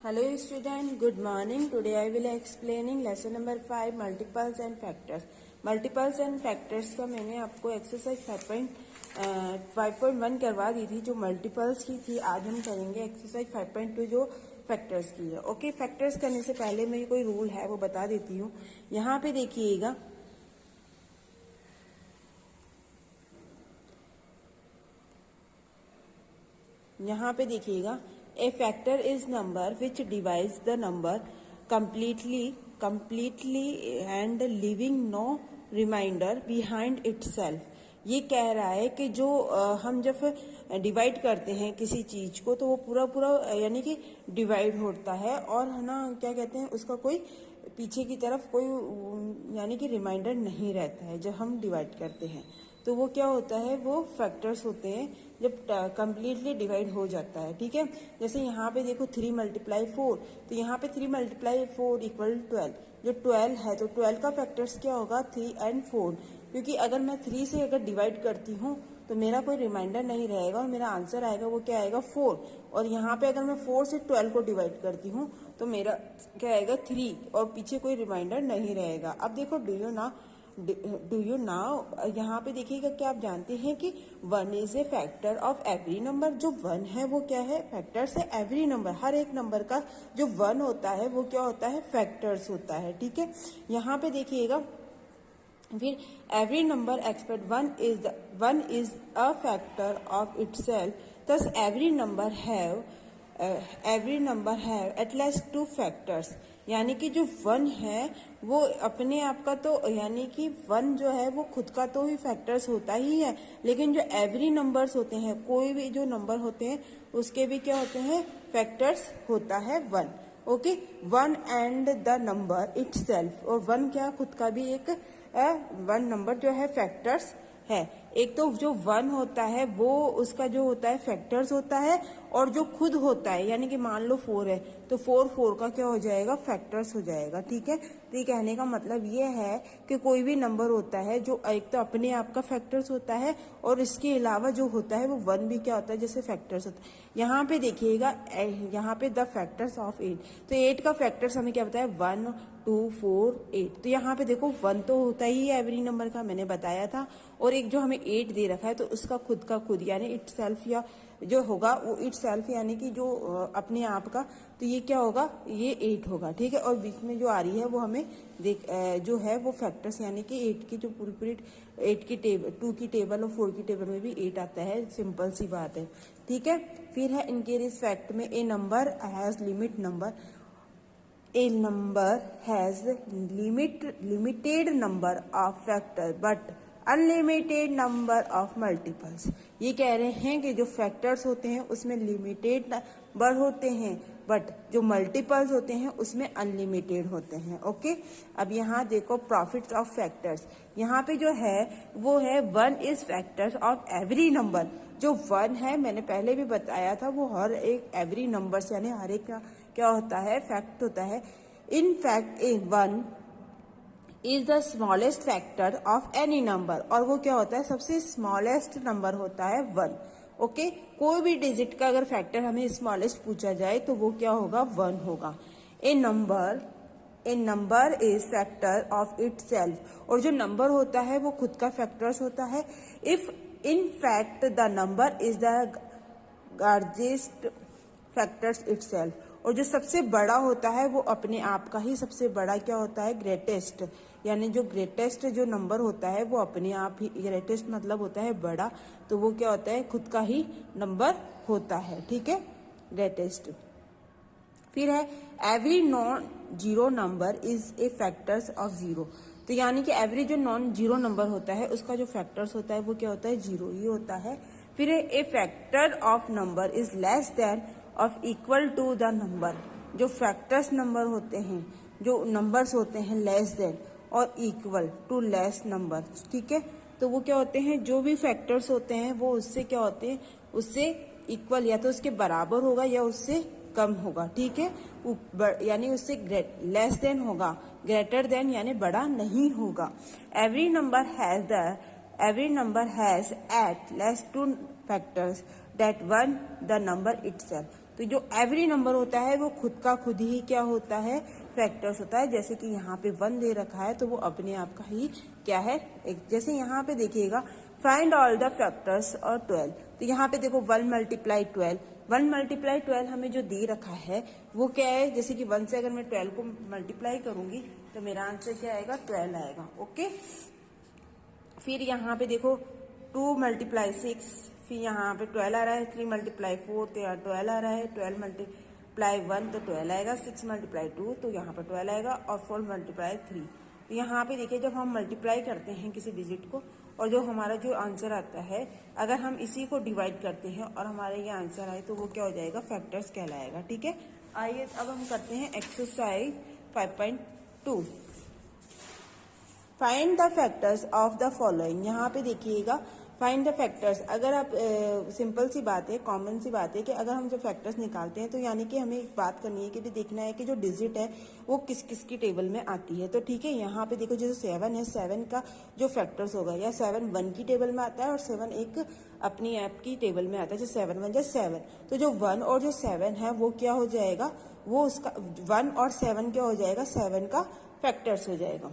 Hello student, good morning. Today I will explaining lesson number 5 multiples and factors. Multiples and factors का मैंने आपको exercise 5.1 करवा दी थी जो मल्टीपल्स की थी. आज हम करेंगे एक्सरसाइज 5.2 जो फैक्टर्स की है. ओके, फैक्टर्स करने से पहले मैं कोई रूल है वो बता देती हूँ. यहाँ पे देखिएगा, a factor is number which divides the number completely and leaving no remainder behind itself. ये कह रहा है कि जो हम जब डिवाइड करते हैं किसी चीज को तो वो पूरा यानी कि डिवाइड होता है और है ना, क्या कहते हैं, उसका कोई पीछे की तरफ कोई यानी कि रिमाइंडर नहीं रहता है जब हम डिवाइड करते हैं. तो वो क्या होता है, वो फैक्टर्स होते हैं जब कंप्लीटली डिवाइड हो जाता है. ठीक है, जैसे यहाँ पे देखो 3 × 4, तो यहाँ पे 3 × 4 = 12. जो 12 है तो 12 का फैक्टर्स क्या होगा, 3 और 4. क्योंकि अगर मैं 3 से अगर डिवाइड करती हूँ तो मेरा कोई रिमाइंडर नहीं रहेगा और मेरा आंसर आएगा वो क्या आएगा, 4. और यहाँ पे अगर मैं 4 से 12 को डिवाइड करती हूँ तो मेरा क्या आएगा, 3, और पीछे कोई रिमाइंडर नहीं रहेगा. अब देखो डू यू नाउ यहाँ पे देखिएगा, क्या आप जानते हैं कि 1 is a factor of every number. जो 1 है वो क्या है, फैक्टर्स है एवरी नंबर. हर एक नंबर का जो 1 होता है वो क्या होता है, फैक्टर्स होता है. ठीक है, यहाँ पे देखिएगा फिर every number expect 1 is a factor of itself. thus every number have at least 2 factors. यानी कि जो 1 है वो अपने आप का तो यानी कि 1 जो है वो खुद का तो ही फैक्टर्स होता ही है, लेकिन जो एवरी नंबर्स होते हैं, कोई भी जो नंबर होते हैं उसके भी क्या होते हैं, फैक्टर्स होता है 1. Okay, 1 and the number itself. और 1 क्या, खुद का भी एक 1 नंबर जो है फैक्टर्स है. एक तो जो 1 होता है वो उसका जो होता है फैक्टर्स होता है, और जो खुद होता है यानी कि मान लो 4 है तो 4 का क्या हो जाएगा, फैक्टर्स हो जाएगा. ठीक है, तो ये कहने का मतलब ये है कि कोई भी नंबर होता है जो एक तो अपने आप का फैक्टर्स होता है और इसके अलावा जो होता है वो 1 भी क्या होता है, जैसे फैक्टर्स होता है. यहाँ पे देखिएगा, यहाँ पे द फैक्टर्स ऑफ 8, तो 8 का फैक्टर्स हमें क्या बताया, 1 2 4 8. तो यहाँ पे देखो 1 तो होता ही है एवरी नंबर का, मैंने बताया था. और एक जो हमें 8 दे रखा है तो उसका खुद का खुद यानी इटसेल्फ या जो होगा वो इटसेल्फ यानी कि जो अपने आप का, तो ये क्या होगा, ये 8 होगा. ठीक है, और बीच में जो आ रही है वो हमें जो है वो फैक्टर्स यानी कि 8 की जो पूरी 8 की टेबल, 2 की टेबल और 4 की टेबल में भी 8 आता है. सिंपल सी बात है. ठीक है, फिर है इनके रिस्पेक्ट में a number has limit number. A number has limited number of factors but unlimited number of multiples. ये कह रहे हैं कि जो फैक्टर्स होते हैं उसमें लिमिटेड नंबर होते हैं बट जो मल्टीपल्स होते हैं उसमें अनलिमिटेड होते हैं. ओके, अब यहाँ देखो प्रॉफिट्स ऑफ फैक्टर्स. यहाँ पे जो है वो है 1 is factors of every number. जो 1 है मैंने पहले भी बताया था वो हर एक एवरी नंबर यानी हर एक का क्या होता है, फैक्ट होता है. In fact 1 is the smallest factor of any number. और वो क्या होता है, सबसे स्मॉलेस्ट नंबर होता है 1. ओके, कोई भी डिजिट का अगर फैक्टर हमें स्मॉलेस्ट पूछा जाए तो वो क्या होगा, 1 होगा. A number is factor of itself. और जो नंबर होता है वो खुद का फैक्टर्स होता है. If in fact the number is the largest factors itself. और जो सबसे बड़ा होता है वो अपने आप का ही सबसे बड़ा क्या होता है, ग्रेटेस्ट. यानी जो ग्रेटेस्ट जो नंबर होता है वो अपने आप ही, ग्रेटेस्ट मतलब होता है बड़ा, तो वो क्या होता है, खुद का ही नंबर होता है. ठीक है, ग्रेटेस्ट. फिर है every non zero number is a factors of 0. तो यानी कि एवरी जो नॉन जीरो नंबर होता है उसका जो फैक्टर्स होता है वो क्या होता है, 0 ही होता है. फिर a factor of number is less than of equal to the number. जो फैक्टर्स नंबर होते हैं, जो नंबर्स होते हैं लेस देन और इक्वल टू लेस नंबर. ठीक है, तो वो क्या होते हैं, जो भी फैक्टर्स होते हैं वो उससे क्या होते हैं, उससे इक्वल या तो उसके बराबर होगा या उससे कम होगा. ठीक है, यानी उससे लेस देन होगा, ग्रेटर देन यानी बड़ा नहीं होगा. Every number has at least 2 factors that 1 the number itself. तो जो एवरी नंबर होता है वो खुद का खुद ही क्या होता है, फैक्टर्स होता है। जैसे कि यहाँ पे 1 दे रखा है तो वो अपने आप का ही क्या है, जैसे यहाँ पे देखिएगा फाइंड ऑल द फैक्टर्स और 12, तो यहाँ पे देखो 1 मल्टीप्लाई 12, 1 मल्टीप्लाई 12 हमें जो दे रखा है वो क्या है, जैसे कि 1 से अगर मैं 12 को मल्टीप्लाई करूंगी तो मेरा आंसर क्या आएगा, 12 आएगा। ओके, फिर यहाँ पे देखो 2 मल्टीप्लाई 6, फिर यहाँ पे 12 आ रहा है, 3 मल्टीप्लाई 4 तो यहाँ 12 आ रहा है, 12 मल्टीप्लाई 1 तो 12 आएगा, 6 मल्टीप्लाई 2 तो यहाँ पर 12 आएगा, और 4 मल्टीप्लाई 3। तो यहाँ पे देखिए जब हम मल्टीप्लाई करते हैं किसी डिजिट को और जो हमारा जो आंसर आता है, अगर हम इसी को डिवाइड करते हैं और हमारे ये आंसर आए तो वो क्या हो जाएगा, फैक्टर्स कहलाएगा। ठीक है, आइए अब हम करते हैं exercise 5.2, find the factors of the following. यहाँ पे देखिएगा फाइंड द फैक्टर्स, अगर आप सिंपल सी बात है, कॉमन सी बात है कि अगर हम जो फैक्टर्स निकालते हैं तो यानी कि हमें एक बात करनी है कि भी देखना है कि जो डिजिट है वो किस किस की टेबल में आती है। तो ठीक है, यहाँ पे देखो जैसे 7 है, 7 का जो फैक्टर्स होगा, या 7 1 की टेबल में आता है और 7 एक अपनी ऐप की टेबल में आता है, जो 7 1 7, तो जो 1 और जो 7 है वो क्या हो जाएगा, वो उसका 1 और 7 क्या हो जाएगा, 7 का फैक्टर्स हो जाएगा।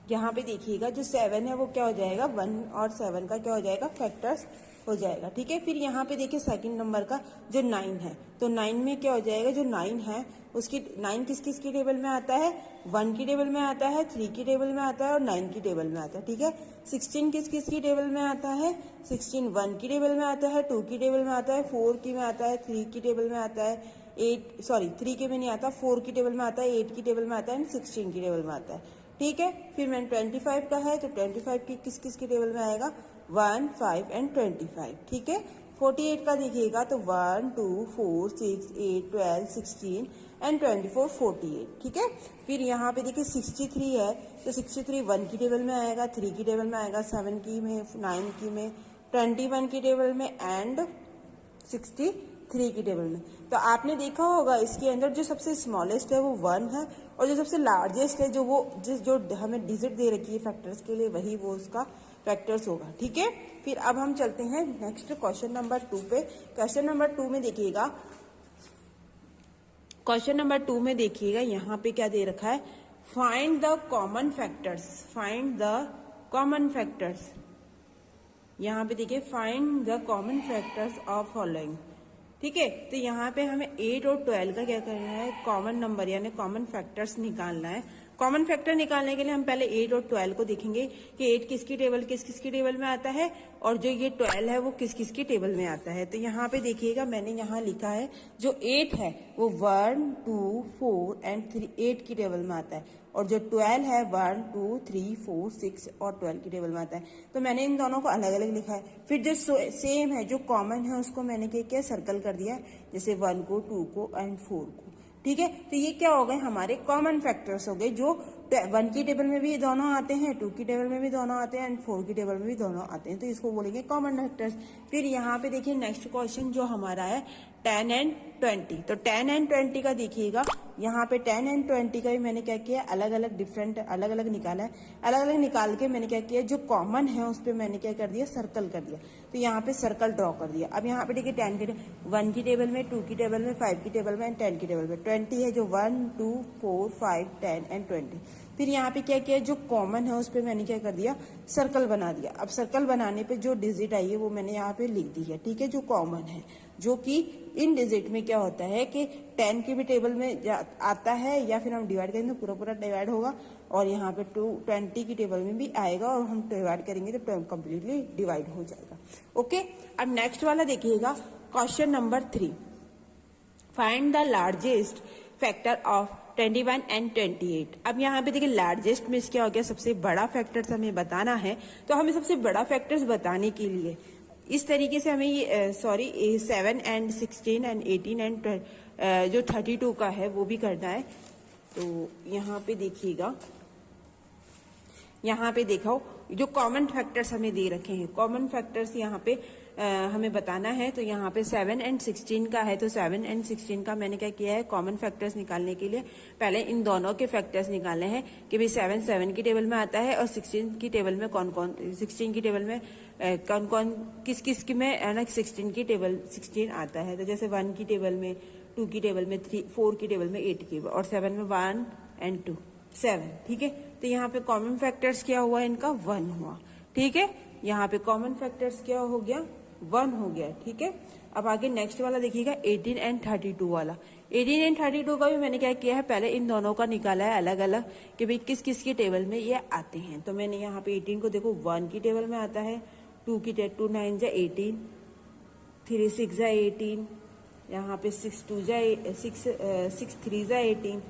यहाँ पे देखिएगा जो 7 है वो क्या हो जाएगा, 1 और 7 का क्या हो जाएगा, फैक्टर्स हो जाएगा। ठीक है, फिर यहाँ पे देखिए सेकंड नंबर का जो 9 है, तो 9 में क्या हो जाएगा, जो 9 है उसकी 9 किस किस की टेबल में आता है, 1 की टेबल में आता है, 3 की टेबल में आता है और 9 की टेबल में आता है। ठीक है, 16 किस किस की टेबल में आता है, 16 1 की टेबल में आता है, 2 की टेबल में आता है, 4 की में आता है, 3 की टेबल में आता है, 3 के में नहीं आता, 4 की टेबल में आता है, 8 की टेबल में आता है एंड 16 की टेबल में आता है। ठीक है, फिर मैंने 25 का है तो 25 की किस किस की टेबल में आएगा, 1 5 एंड 25। ठीक है, 48 का देखिएगा तो 1 2 4 6 8 12 16 एंड 24 48। ठीक है, फिर यहाँ पे देखिए 63 है तो 63 1 की टेबल में आएगा, 3 की टेबल में आएगा, 7 की में, 9 की में, 21 की टेबल में एंड 63 की टेबल में। तो आपने देखा होगा इसके अंदर जो सबसे स्मॉलेस्ट है वो 1 है और जो सबसे लार्जेस्ट है जो हमें डिजिट दे रखी है फैक्टर्स के लिए, वही वो उसका फैक्टर्स होगा। ठीक है, फिर अब हम चलते हैं नेक्स्ट क्वेश्चन नंबर 2 पे। क्वेश्चन नंबर 2 में देखिएगा, क्वेश्चन नंबर 2 में देखिएगा यहाँ पे क्या दे रखा है, find the common factors, find the common factors. यहाँ पे देखिए find the common factors of following. ठीक है, तो यहाँ पे हमें 8 और 12 का क्या करना है, कॉमन नंबर यानी कॉमन फैक्टर्स निकालना है। कॉमन फैक्टर निकालने के लिए हम पहले 8 और 12 को देखेंगे कि 8 किसकी टेबल किस किस की टेबल में आता है और जो ये 12 है वो किस किस की टेबल में आता है। तो यहाँ पे देखिएगा मैंने यहाँ लिखा है जो 8 है वो 1 2 4 एंड 3 8 की टेबल में आता है और जो 12 है 1 2 3 4 6 और 12 की टेबल में आता है। तो मैंने इन दोनों को अलग अलग लिखा है। फिर जो सेम है जो कॉमन है उसको मैंने क्या किया, सर्कल कर दिया, जैसे 1 को 2 को एंड 4 को। ठीक है, तो ये क्या हो गए, हमारे कॉमन फैक्टर्स हो गए जो 1 की टेबल में भी दोनों आते हैं, 2 की टेबल में भी दोनों आते हैं एंड 4 की टेबल में भी दोनों आते हैं, तो इसको बोलेंगे कॉमन फैक्टर्स। फिर यहाँ पे देखिए नेक्स्ट क्वेश्चन जो हमारा है 10 एंड 20। तो 10 एंड 20 का देखिएगा, यहाँ पे 10 एंड 20 का भी मैंने क्या किया, अलग अलग डिफरेंट अलग अलग निकाला है। अलग अलग निकाल के मैंने क्या किया, जो कॉमन है उस पर मैंने क्या कर दिया, सर्कल कर दिया। तो यहाँ पे सर्कल ड्रॉ कर दिया। अब यहाँ पे देखिए 10 की 1 की टेबल में, 2 की टेबल में, 5 की टेबल में एंड 10 की टेबल में। 20 है जो 1 2 4 5 10 एंड 20। फिर यहाँ पे क्या किया, जो कॉमन है उस पर मैंने क्या कर दिया, सर्कल बना दिया। अब सर्कल बनाने पे जो डिजिट आई है वो मैंने यहाँ पे लिख दी है। ठीक है, जो कॉमन है, जो कि इन डिजिट में क्या होता है कि 10 की भी टेबल में आता है या फिर हम डिवाइड करेंगे तो पूरा पूरा डिवाइड होगा और यहाँ पे 20 की टेबल में भी आएगा और हम डिवाइड करेंगे तो कंप्लीटली डिवाइड हो जाएगा। ओके, अब नेक्स्ट वाला देखिएगा question number 3, find the largest factor of 21 and 28। अब यहाँ पे देखिए लार्जेस्ट में क्या हो गया, सबसे बड़ा फैक्टर्स हमें बताना है। तो हमें सबसे बड़ा फैक्टर्स बताने के लिए इस तरीके से हमें ये 7 एंड 16 एंड 18 एंड जो 32 का है वो भी करना है। तो यहाँ पे देखिएगा, यहाँ पे देखो जो कॉमन फैक्टर्स हमें दे रखे हैं, कॉमन फैक्टर्स यहाँ पे हमें बताना है। तो यहाँ पे 7 एंड 16 का है, तो 7 एंड 16 का मैंने क्या किया है, कॉमन फैक्टर्स निकालने के लिए पहले इन दोनों के फैक्टर्स निकालने हैं कि भाई 7 की टेबल में आता है और 16 की टेबल में कौन कौन, 16 की टेबल में कौन कौन किस किस की में है ना 16 की टेबल 16 आता है। तो जैसे 1 की टेबल में, 2 की टेबल में, 3 4 की टेबल में, 8 की, और 7 में 1 एंड 2 7, ठीक है। तो यहाँ पे कॉमन फैक्टर्स क्या हुआ, इनका 1 हुआ, ठीक है। यहाँ पे कॉमन फैक्टर्स क्या हो गया, 1 हो गया, ठीक है। अब आगे नेक्स्ट वाला देखिएगा 18 एंड 32 वाला। 18 एंड 32 का भी मैंने क्या किया है, पहले इन दोनों का निकाला है अलग अलग कि भाई किस किस की टेबल में ये आते हैं। तो मैंने यहाँ पे 18 को देखो 1 की टेबल में आता है, 2 की 2 9 जा 18, 3 6 जा 18, यहाँ पे 6 2 जा 6 3 जा 18,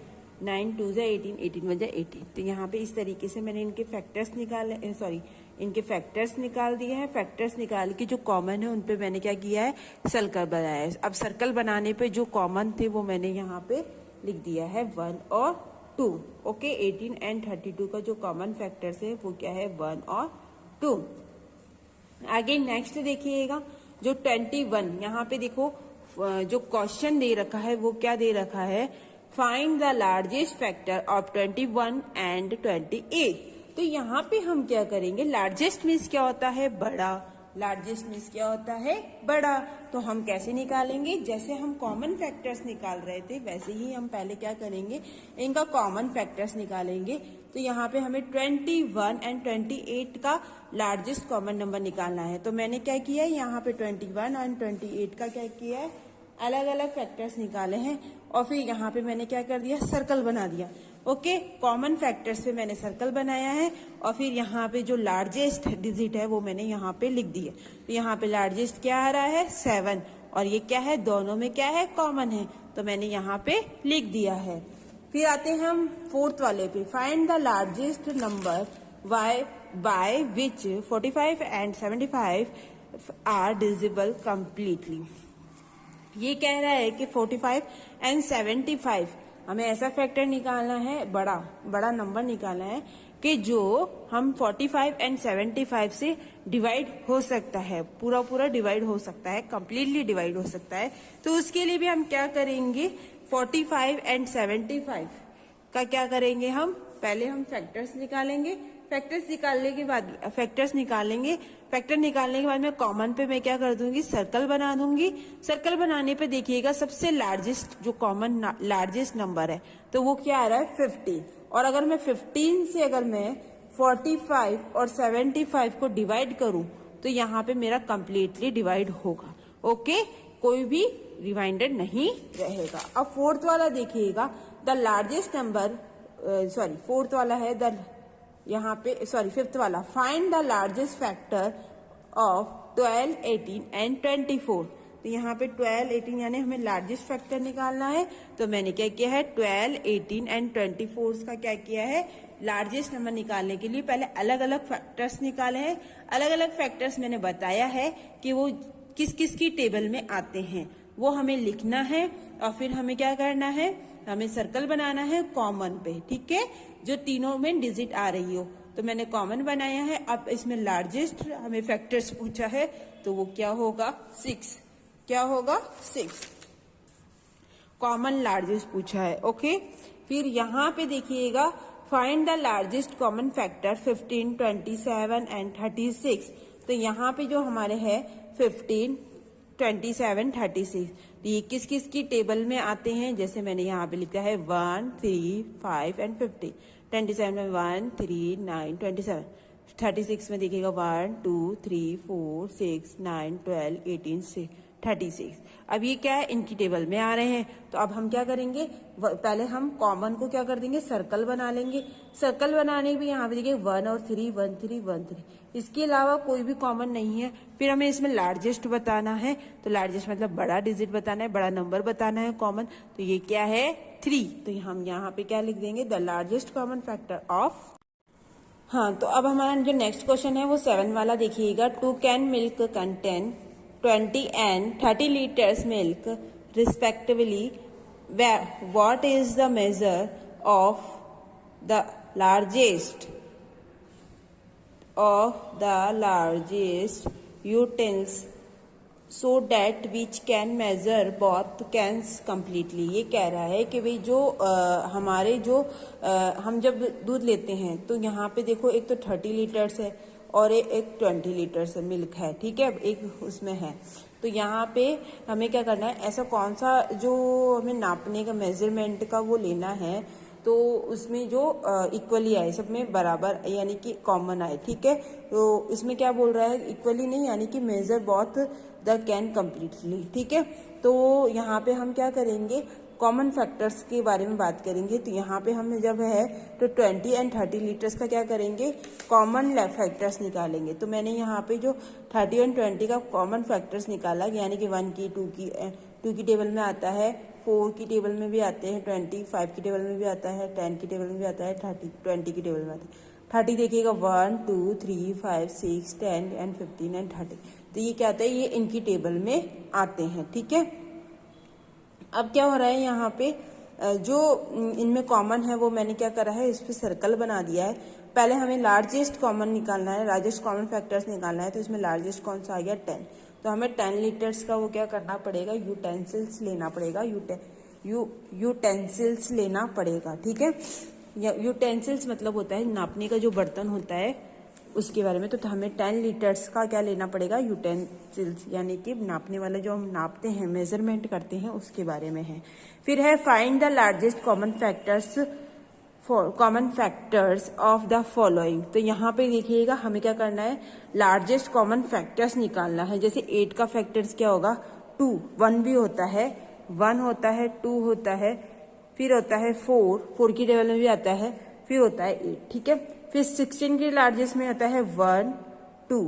9 2 जा 18, 18 1 जा 18। तो यहाँ पे इस तरीके से मैंने इनके फैक्टर्स निकाले, सॉरी इनके फैक्टर्स निकाल दिए हैं। फैक्टर्स निकाल के जो कॉमन है उन पे मैंने क्या किया है, सर्कल बनाया है। अब सर्कल बनाने पे जो कॉमन थे वो मैंने यहाँ पे लिख दिया है 1 और 2, ओके। 18 एंड 32 का जो कॉमन फैक्टर्स है वो क्या है, 1 और 2। आगे नेक्स्ट देखिएगा जो 21, यहाँ पे देखो जो क्वेश्चन दे रखा है वो क्या दे रखा है, find the largest factor of 21 and 28। तो यहाँ पे हम क्या करेंगे, लार्जेस्ट मीन्स क्या होता है, बड़ा, लार्जेस्ट मीन्स क्या होता है, बड़ा। तो हम कैसे निकालेंगे, जैसे हम कॉमन फैक्टर्स निकाल रहे थे वैसे ही हम पहले क्या करेंगे, इनका कॉमन फैक्टर्स निकालेंगे। तो यहाँ पे हमें 21 एंड 28 का लार्जेस्ट कॉमन नंबर निकालना है। तो मैंने क्या किया है, यहाँ पे 21 एंड 28 का क्या किया है, अलग अलग फैक्टर्स निकाले हैं और फिर यहाँ पे मैंने क्या कर दिया, सर्कल बना दिया, ओके। कॉमन फैक्टर्स पे मैंने सर्कल बनाया है और फिर यहाँ पे जो लार्जेस्ट डिजिट है वो मैंने यहाँ पे लिख दिया। तो यहाँ पे लार्जेस्ट क्या आ रहा है, 7, और ये क्या है, दोनों में क्या है, कॉमन है, तो मैंने यहाँ पे लिख दिया है। फिर आते हैं हम 4th वाले पे, find the largest number by which 45 and 75 are divisible completely. ये कह रहा है कि 45 एंड 75 हमें ऐसा फैक्टर निकालना है, बड़ा नंबर निकालना है कि जो हम 45 एंड 75 से डिवाइड हो सकता है, पूरा डिवाइड हो सकता है, कंप्लीटली डिवाइड हो सकता है। तो उसके लिए भी हम क्या करेंगे, 45 एंड 75 का क्या करेंगे, हम पहले हम फैक्टर्स निकालेंगे। फैक्टर निकालने के बाद में कॉमन पे मैं क्या कर दूंगी, सर्कल बना दूंगी। सर्कल बनाने पे देखिएगा सबसे लार्जेस्ट जो कॉमन लार्जेस्ट नंबर है तो वो क्या आ रहा है, 15। और अगर मैं 15 से अगर मैं 45 और 75 को डिवाइड करूं तो यहाँ पे मेरा कंप्लीटली डिवाइड होगा, ओके, कोई भी रिमाइंडर नहीं रहेगा। अब 4th वाला देखिएगा, the largest number, sorry 4th वाला है यहाँ पे, सॉरी 5th वाला, find the largest factor of 12, 18 and 24। तो यहाँ पे 12, 18 यानी हमें लार्जेस्ट फैक्टर निकालना है। तो मैंने क्या किया है, 12, 18 एंड 24 का क्या किया है, लार्जेस्ट नंबर निकालने के लिए पहले अलग अलग फैक्टर्स निकाले हैं। अलग अलग फैक्टर्स मैंने बताया है कि वो किस किस की टेबल में आते हैं, वो हमें लिखना है और फिर हमें क्या करना है, हमें सर्कल बनाना है कॉमन पे, ठीक है, जो तीनों में डिजिट आ रही हो। तो मैंने कॉमन बनाया है। अब इसमें लार्जेस्ट हमें फैक्टर्स पूछा है तो वो क्या होगा, 6, क्या होगा, 6 कॉमन लार्जेस्ट पूछा है, ओके। फिर यहाँ पे देखिएगा, find the largest common factor 15, 27 and 36। तो यहाँ पे जो हमारे है 15, 27, 36, तो ये किस किस की टेबल में आते हैं, जैसे मैंने यहाँ पे लिखा है 1, 3, 5 एंड 15। 27 में 1, 3, 9, 27। 36 में देखिएगा 1, 2, 3, 4, 6, 9, 12, 18, 36। अब ये क्या है, इनकी टेबल में आ रहे हैं। तो अब हम क्या करेंगे, पहले हम कॉमन को क्या कर देंगे, सर्कल बना लेंगे। सर्कल बनाने भी यहाँ पे देखिए 1 और 3, 1, 3, 1, 3, इसके अलावा कोई भी कॉमन नहीं है। फिर हमें इसमें लार्जेस्ट बताना है, तो लार्जेस्ट मतलब बड़ा डिजिट बताना है, बड़ा नंबर बताना है कॉमन। तो ये क्या है, 3। तो हम यहाँ पे क्या लिख देंगे, the largest common factor of. हाँ, तो अब हमारा जो नेक्स्ट क्वेश्चन है वो 7 वाला देखिएगा, 2 can milk contain 20 and 30 liters milk respectively. What is the measure of the largest utensils so that which can measure both cans completely. ये कह रहा है कि भाई जो हमारे जो हम जब दूध लेते हैं तो यहाँ पे देखो एक तो 30 लीटर्स है और एक 20 लीटर्स है मिल्क है, ठीक है, एक उसमें है। तो यहाँ पे हमें क्या करना है, ऐसा कौन सा जो हमें नापने का मेजरमेंट का वो लेना है तो उसमें जो इक्वली आए, सब में बराबर यानी कि कॉमन आए, ठीक है। तो इसमें क्या बोल रहा है, इक्वली नहीं यानी कि measure both the can completely, ठीक है। तो यहाँ पे हम क्या करेंगे, कॉमन फैक्टर्स के बारे में बात करेंगे। तो यहाँ पे हम जब है तो 20 एंड 30 लीटर्स का क्या करेंगे, कॉमन फैक्टर्स निकालेंगे। तो मैंने यहाँ पे जो 30 एंड 20 का कॉमन फैक्टर्स निकाला, यानी कि 1 की 2 की टेबल में आता है, 4 की टेबल में भी आते हैं 20, 5 की टेबल में भी आता है, 10 की टेबल में भी आता है, 20 की टेबल में आता है। 30 देखिएगा 1 2 3 5 6 10 एंड 15 एंड 30। तो ये क्या आता है, ये इनकी टेबल में आते हैं, ठीक है। अब क्या हो रहा है यहाँ पे, जो इनमें कॉमन है वो मैंने क्या करा है, इस पे सर्कल बना दिया है। पहले हमें लार्जेस्ट कॉमन निकालना है, लार्जेस्ट कॉमन फैक्टर्स निकालना है। तो इसमें लार्जेस्ट कौन सा आ गया, 10। तो हमें 10 लीटर्स का वो क्या करना पड़ेगा, यूटेंसिल्स लेना पड़ेगा, यूटेंसिल्स लेना पड़ेगा, ठीक है। यूटेंसिल्स मतलब होता है नापने का जो बर्तन होता है उसके बारे में। तो हमें 10 लीटर्स का क्या लेना पड़ेगा, यूटेंसिल्स, यानी कि नापने वाला जो हम नापते हैं, मेजरमेंट करते हैं, उसके बारे में है। फिर है find the largest common factors of the following. तो यहाँ पे देखिएगा हमें क्या करना है, लार्जेस्ट कॉमन फैक्टर्स निकालना है। जैसे 8 का फैक्टर्स क्या होगा, 2, 1 भी होता है, 1 होता है, 2 होता है, फिर होता है 4 की टेबल में भी आता है, फिर होता है 8, ठीक है। फिर 16 के लार्जेस्ट में होता है 1 2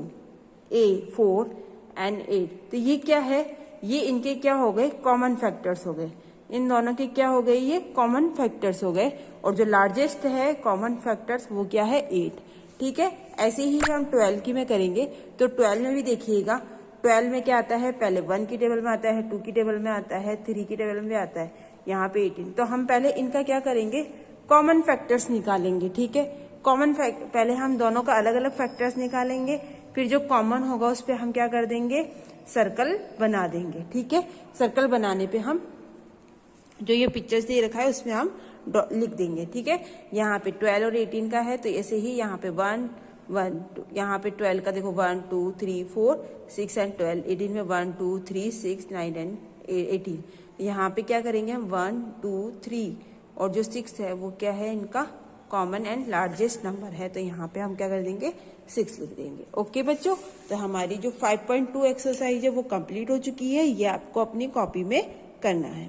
4 एंड 8। तो ये क्या है, ये इनके क्या हो गए, कॉमन फैक्टर्स हो गए। इन दोनों के क्या हो गए, ये कॉमन फैक्टर्स हो गए। और जो लार्जेस्ट है कॉमन फैक्टर्स वो क्या है, 8, ठीक है। ऐसे ही हम 12 की में करेंगे। तो 12 में भी देखिएगा, 12 में क्या आता है, पहले 1 की टेबल में आता है, 2 की टेबल में आता है, 3 की टेबल में आता है, यहाँ पे 18। तो हम पहले इनका क्या करेंगे, कॉमन फैक्टर्स निकालेंगे, ठीक है। पहले हम दोनों का अलग अलग फैक्टर्स निकालेंगे, फिर जो कॉमन होगा उस पर हम क्या कर देंगे, सर्कल बना देंगे, ठीक है। सर्कल बनाने पे हम जो ये पिक्चर्स दे रखा है उसमें हम लिख देंगे, ठीक है। यहाँ पे 12 और 18 का है, तो ऐसे ही यहाँ पे 1 1 2, यहाँ पे 12 का देखो 1 2 3 4 6 एंड 12, 18 में 1 2 3 6 9 एंड 18। यहाँ पे क्या करेंगे हम 1 2 3, और जो 6 है वो क्या है, इनका कॉमन एंड लार्जेस्ट नंबर है। तो यहाँ पे हम क्या कर देंगे, 6 लिख देंगे। ओके बच्चों, तो हमारी जो 5.2 एक्सरसाइज है वो कंप्लीट हो चुकी है। ये आपको अपनी कॉपी में करना है।